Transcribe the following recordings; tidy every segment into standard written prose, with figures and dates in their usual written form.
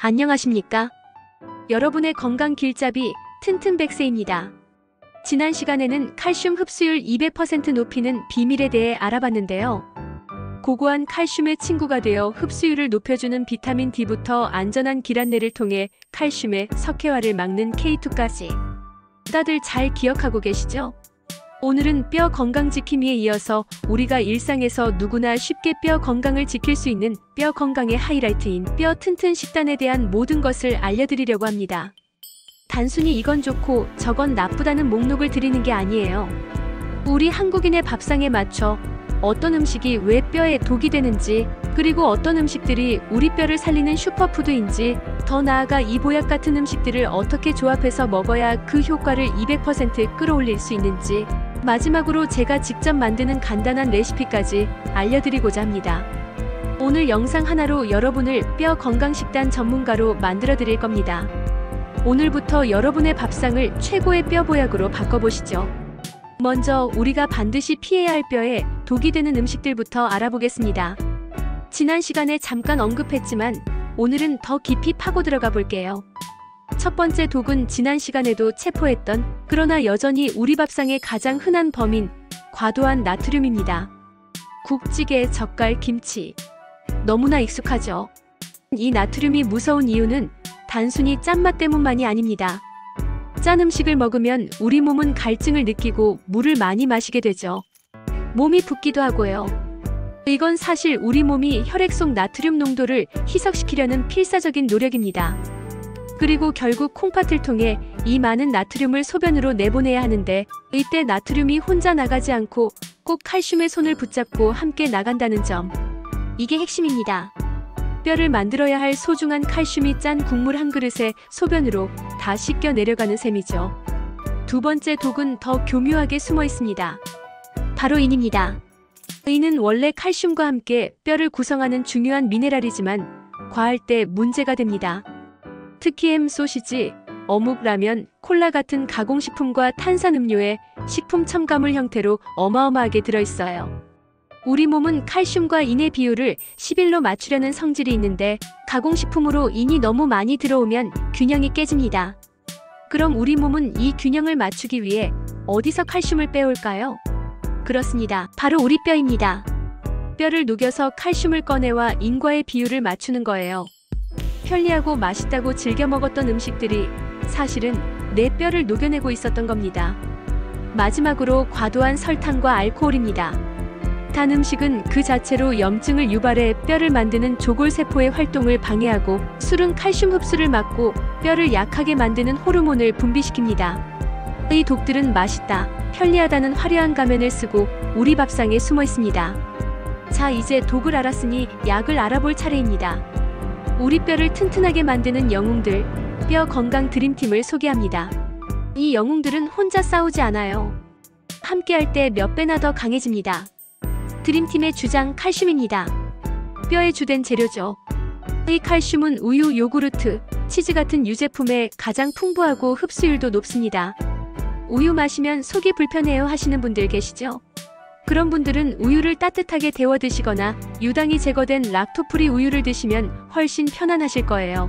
안녕하십니까? 여러분의 건강 길잡이 튼튼백세입니다. 지난 시간에는 칼슘 흡수율 200% 높이는 비밀에 대해 알아봤는데요. 고고한 칼슘의 친구가 되어 흡수율을 높여주는 비타민 D부터 안전한 길 안내를 통해 칼슘의 석회화를 막는 K2까지. 다들 잘 기억하고 계시죠? 오늘은 뼈 건강 지킴이에 이어서 우리가 일상에서 누구나 쉽게 뼈 건강을 지킬 수 있는 뼈 건강의 하이라이트인 뼈 튼튼 식단에 대한 모든 것을 알려드리려고 합니다. 단순히 이건 좋고 저건 나쁘다는 목록을 드리는 게 아니에요. 우리 한국인의 밥상에 맞춰 어떤 음식이 왜 뼈에 독이 되는지, 그리고 어떤 음식들이 우리 뼈를 살리는 슈퍼푸드인지, 더 나아가 이 보약 같은 음식들을 어떻게 조합해서 먹어야 그 효과를 200% 끌어올릴 수 있는지, 마지막으로 제가 직접 만드는 간단한 레시피까지 알려드리고자 합니다. 오늘 영상 하나로 여러분을 뼈 건강식단 전문가로 만들어 드릴 겁니다. 오늘부터 여러분의 밥상을 최고의 뼈 보약으로 바꿔보시죠. 먼저 우리가 반드시 피해야 할 뼈에 독이 되는 음식들부터 알아보겠습니다. 지난 시간에 잠깐 언급했지만 오늘은 더 깊이 파고 들어가 볼게요. 첫 번째 독은 지난 시간에도 체포했던, 그러나 여전히 우리 밥상의 가장 흔한 범인, 과도한 나트륨입니다. 국찌개, 젓갈, 김치. 너무나 익숙하죠? 이 나트륨이 무서운 이유는 단순히 짠맛 때문만이 아닙니다. 짠 음식을 먹으면 우리 몸은 갈증을 느끼고 물을 많이 마시게 되죠. 몸이 붓기도 하고요. 이건 사실 우리 몸이 혈액 속 나트륨 농도를 희석시키려는 필사적인 노력입니다. 그리고 결국 콩팥을 통해 이 많은 나트륨을 소변으로 내보내야 하는데, 이때 나트륨이 혼자 나가지 않고 꼭 칼슘의 손을 붙잡고 함께 나간다는 점. 이게 핵심입니다. 뼈를 만들어야 할 소중한 칼슘이 짠 국물 한 그릇에 소변으로 다 씻겨 내려가는 셈이죠. 두 번째 독은 더 교묘하게 숨어 있습니다. 바로 인입니다. 인은 원래 칼슘과 함께 뼈를 구성하는 중요한 미네랄이지만 과할 때 문제가 됩니다. 특히 햄, 소시지, 어묵, 라면, 콜라 같은 가공식품과 탄산음료에 식품 첨가물 형태로 어마어마하게 들어있어요. 우리 몸은 칼슘과 인의 비율을 11로 맞추려는 성질이 있는데, 가공식품으로 인이 너무 많이 들어오면 균형이 깨집니다. 그럼 우리 몸은 이 균형을 맞추기 위해 어디서 칼슘을 빼올까요? 그렇습니다. 바로 우리 뼈입니다. 뼈를 녹여서 칼슘을 꺼내와 인과의 비율을 맞추는 거예요. 편리하고 맛있다고 즐겨 먹었던 음식들이 사실은 내 뼈를 녹여내고 있었던 겁니다. 마지막으로 과도한 설탕과 알코올입니다. 단 음식은 그 자체로 염증을 유발해 뼈를 만드는 조골세포의 활동을 방해하고, 술은 칼슘 흡수를 막고 뼈를 약하게 만드는 호르몬을 분비시킵니다. 이 독들은 맛있다, 편리하다는 화려한 가면을 쓰고 우리 밥상에 숨어 있습니다. 자, 이제 독을 알았으니 약을 알아볼 차례입니다. 우리 뼈를 튼튼하게 만드는 영웅들, 뼈 건강 드림팀을 소개합니다. 이 영웅들은 혼자 싸우지 않아요. 함께할 때 몇 배나 더 강해집니다. 드림팀의 주장, 칼슘입니다. 뼈의 주된 재료죠. 이 칼슘은 우유, 요구르트, 치즈 같은 유제품에 가장 풍부하고 흡수율도 높습니다. 우유 마시면 속이 불편해요 하시는 분들 계시죠? 그런 분들은 우유를 따뜻하게 데워 드시거나 유당이 제거된 락토프리 우유를 드시면 훨씬 편안하실 거예요.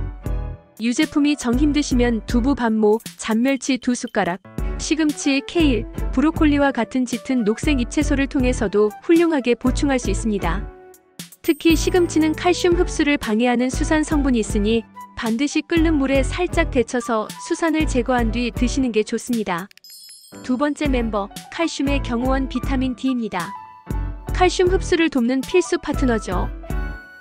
유제품이 정 힘드시면 두부 반모, 잔멸치 2숟가락, 시금치, 케일, 브로콜리와 같은 짙은 녹색 잎채소를 통해서도 훌륭하게 보충할 수 있습니다. 특히 시금치는 칼슘 흡수를 방해하는 수산 성분이 있으니 반드시 끓는 물에 살짝 데쳐서 수산을 제거한 뒤 드시는 게 좋습니다. 두 번째 멤버, 칼슘의 경호원 비타민 D입니다. 칼슘 흡수를 돕는 필수 파트너죠.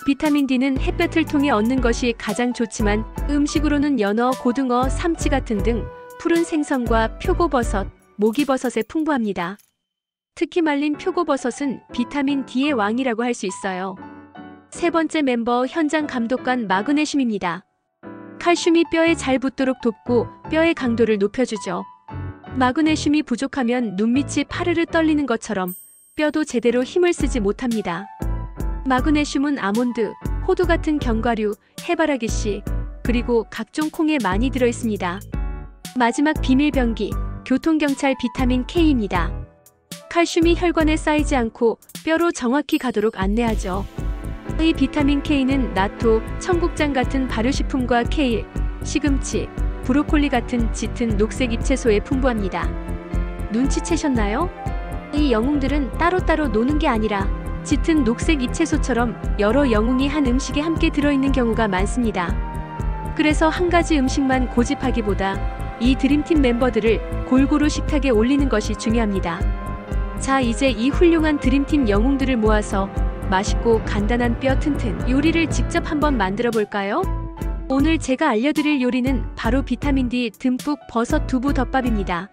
비타민 D는 햇볕을 통해 얻는 것이 가장 좋지만 음식으로는 연어, 고등어, 삼치 같은 등 푸른 생선과 표고버섯, 모기버섯에 풍부합니다. 특히 말린 표고버섯은 비타민 D의 왕이라고 할 수 있어요. 세 번째 멤버, 현장 감독관 마그네슘입니다. 칼슘이 뼈에 잘 붙도록 돕고 뼈의 강도를 높여주죠. 마그네슘이 부족하면 눈밑이 파르르 떨리는 것처럼 뼈도 제대로 힘을 쓰지 못합니다. 마그네슘은 아몬드, 호두 같은 견과류, 해바라기씨, 그리고 각종 콩에 많이 들어있습니다. 마지막 비밀병기, 교통경찰 비타민 K입니다. 칼슘이 혈관에 쌓이지 않고 뼈로 정확히 가도록 안내하죠. 이 비타민 K는 나토, 청국장 같은 발효식품과 케일, 시금치, 브로콜리 같은 짙은 녹색 잎채소에 풍부합니다. 눈치채셨나요? 이 영웅들은 따로따로 노는 게 아니라 짙은 녹색 잎채소처럼 여러 영웅이 한 음식에 함께 들어있는 경우가 많습니다. 그래서 한 가지 음식만 고집하기보다 이 드림팀 멤버들을 골고루 식탁에 올리는 것이 중요합니다. 자, 이제 이 훌륭한 드림팀 영웅들을 모아서 맛있고 간단한 뼈 튼튼 요리를 직접 한번 만들어 볼까요? 오늘 제가 알려드릴 요리는 바로 비타민 D 듬뿍 버섯 두부 덮밥입니다.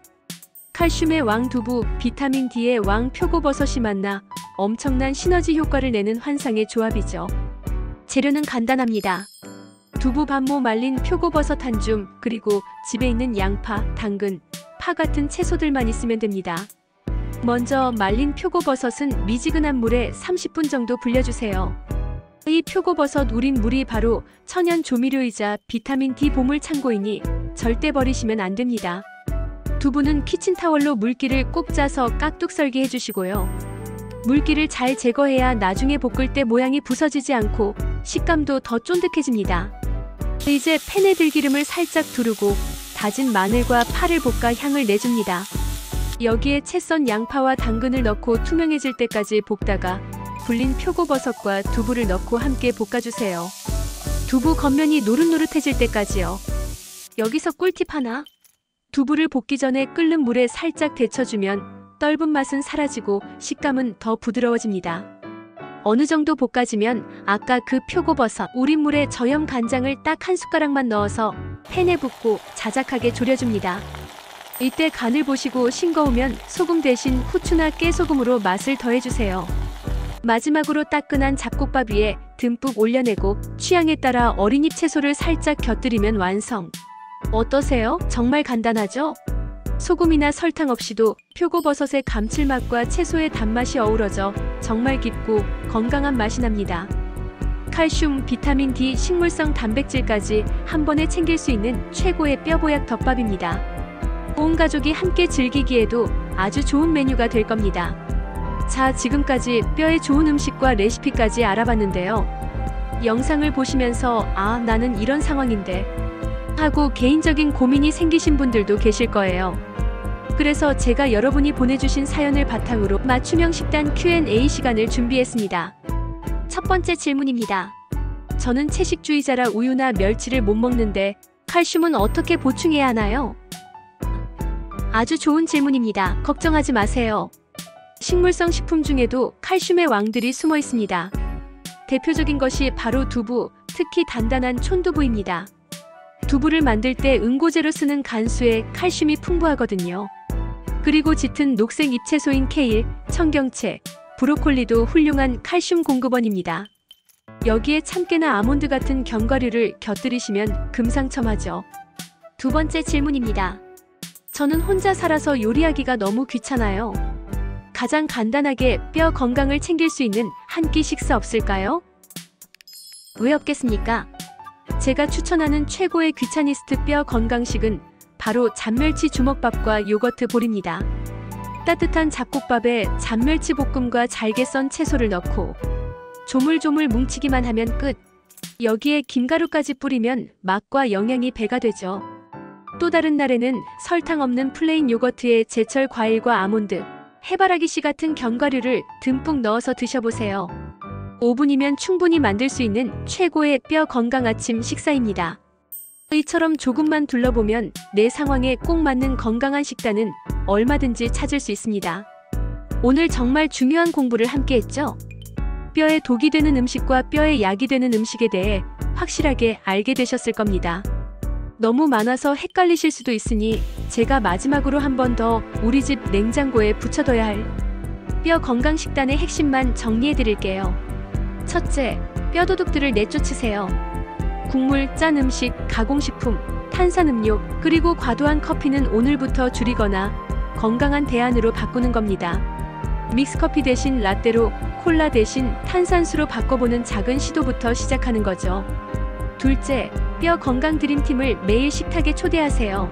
칼슘의 왕 두부, 비타민 D의 왕 표고버섯이 만나 엄청난 시너지 효과를 내는 환상의 조합이죠. 재료는 간단합니다. 두부 반모 말린 표고버섯 한 줌, 그리고 집에 있는 양파, 당근, 파 같은 채소들만 있으면 됩니다. 먼저 말린 표고버섯은 미지근한 물에 30분 정도 불려주세요. 이 표고버섯 우린 물이 바로 천연 조미료이자 비타민 D 보물 창고이니 절대 버리시면 안 됩니다. 두부는 키친타월로 물기를 꼭 짜서 깍둑 썰기 해주시고요. 물기를 잘 제거해야 나중에 볶을 때 모양이 부서지지 않고 식감도 더 쫀득해집니다. 이제 팬에 들기름을 살짝 두르고 다진 마늘과 파를 볶아 향을 내줍니다. 여기에 채 썬 양파와 당근을 넣고 투명해질 때까지 볶다가 불린 표고버섯과 두부를 넣고 함께 볶아주세요. 두부 겉면이 노릇노릇해질 때까지요. 여기서 꿀팁 하나. 두부를 볶기 전에 끓는 물에 살짝 데쳐주면 떫은 맛은 사라지고 식감은 더 부드러워집니다. 어느 정도 볶아지면 아까 그 표고버섯 우린 물에 저염 간장을 딱 한 숟가락만 넣어서 팬에 붓고 자작하게 졸여줍니다. 이때 간을 보시고 싱거우면 소금 대신 후추나 깨소금으로 맛을 더해주세요. 마지막으로 따끈한 잡곡밥 위에 듬뿍 올려내고 취향에 따라 어린잎 채소를 살짝 곁들이면 완성. 어떠세요? 정말 간단하죠? 소금이나 설탕 없이도 표고버섯의 감칠맛과 채소의 단맛이 어우러져 정말 깊고 건강한 맛이 납니다. 칼슘, 비타민 D, 식물성 단백질까지 한 번에 챙길 수 있는 최고의 뼈보약 덮밥입니다. 온 가족이 함께 즐기기에도 아주 좋은 메뉴가 될 겁니다. 자, 지금까지 뼈에 좋은 음식과 레시피까지 알아봤는데요. 영상을 보시면서 아, 나는 이런 상황인데 하고 개인적인 고민이 생기신 분들도 계실 거예요. 그래서 제가 여러분이 보내주신 사연을 바탕으로 맞춤형 식단 Q&A 시간을 준비했습니다. 첫 번째 질문입니다. 저는 채식주의자라 우유나 멸치를 못 먹는데 칼슘은 어떻게 보충해야 하나요? 아주 좋은 질문입니다. 걱정하지 마세요. 식물성 식품 중에도 칼슘의 왕들이 숨어 있습니다. 대표적인 것이 바로 두부, 특히 단단한 촌두부입니다. 두부를 만들 때 응고제로 쓰는 간수에 칼슘이 풍부하거든요. 그리고 짙은 녹색 잎채소인 케일, 청경채, 브로콜리도 훌륭한 칼슘 공급원입니다. 여기에 참깨나 아몬드 같은 견과류를 곁들이시면 금상첨화죠. 두 번째 질문입니다. 저는 혼자 살아서 요리하기가 너무 귀찮아요. 가장 간단하게 뼈 건강을 챙길 수 있는 한 끼 식사 없을까요? 왜 없겠습니까? 제가 추천하는 최고의 귀차니스트 뼈 건강식은 바로 잔멸치 주먹밥과 요거트 볼입니다. 따뜻한 잡곡밥에 잔멸치 볶음과 잘게 썬 채소를 넣고 조물조물 뭉치기만 하면 끝. 여기에 김가루까지 뿌리면 맛과 영양이 배가 되죠. 또 다른 날에는 설탕 없는 플레인 요거트에 제철 과일과 아몬드, 해바라기 씨 같은 견과류를 듬뿍 넣어서 드셔보세요. 5분이면 충분히 만들 수 있는 최고의 뼈 건강 아침 식사입니다. 이처럼 조금만 둘러보면 내 상황에 꼭 맞는 건강한 식단은 얼마든지 찾을 수 있습니다. 오늘 정말 중요한 공부를 함께 했죠? 뼈에 독이 되는 음식과 뼈에 약이 되는 음식에 대해 확실하게 알게 되셨을 겁니다. 너무 많아서 헷갈리실 수도 있으니 제가 마지막으로 한 번 더 우리 집 냉장고에 붙여둬야 할 뼈 건강 식단의 핵심만 정리해 드릴게요. 첫째, 뼈도둑들을 내쫓으세요. 국물, 짠 음식, 가공식품, 탄산음료, 그리고 과도한 커피는 오늘부터 줄이거나 건강한 대안으로 바꾸는 겁니다. 믹스커피 대신 라떼로, 콜라 대신 탄산수로 바꿔보는 작은 시도부터 시작하는 거죠. 둘째, 뼈 건강 드림팀을 매일 식탁에 초대하세요.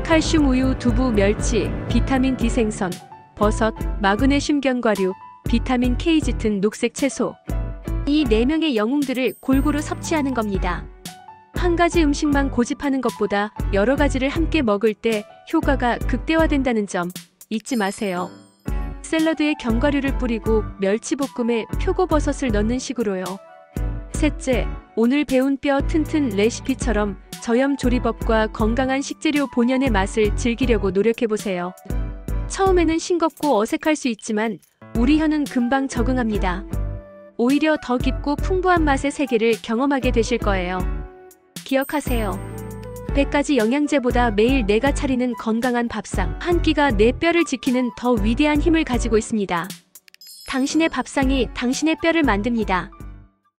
칼슘 우유, 두부, 멸치, 비타민 D 생선, 버섯, 마그네슘 견과류, 비타민 K 짙은 녹색 채소, 이 4명의 영웅들을 골고루 섭취하는 겁니다. 한 가지 음식만 고집하는 것보다 여러 가지를 함께 먹을 때 효과가 극대화된다는 점 잊지 마세요. 샐러드에 견과류를 뿌리고 멸치볶음에 표고버섯을 넣는 식으로요. 셋째, 오늘 배운 뼈 튼튼 레시피처럼 저염 조리법과 건강한 식재료 본연의 맛을 즐기려고 노력해보세요. 처음에는 싱겁고 어색할 수 있지만 우리 혀는 금방 적응합니다. 오히려 더 깊고 풍부한 맛의 세계를 경험하게 되실 거예요. 기억하세요. 100가지 영양제보다 매일 내가 차리는 건강한 밥상 한 끼가 내 뼈를 지키는 더 위대한 힘을 가지고 있습니다. 당신의 밥상이 당신의 뼈를 만듭니다.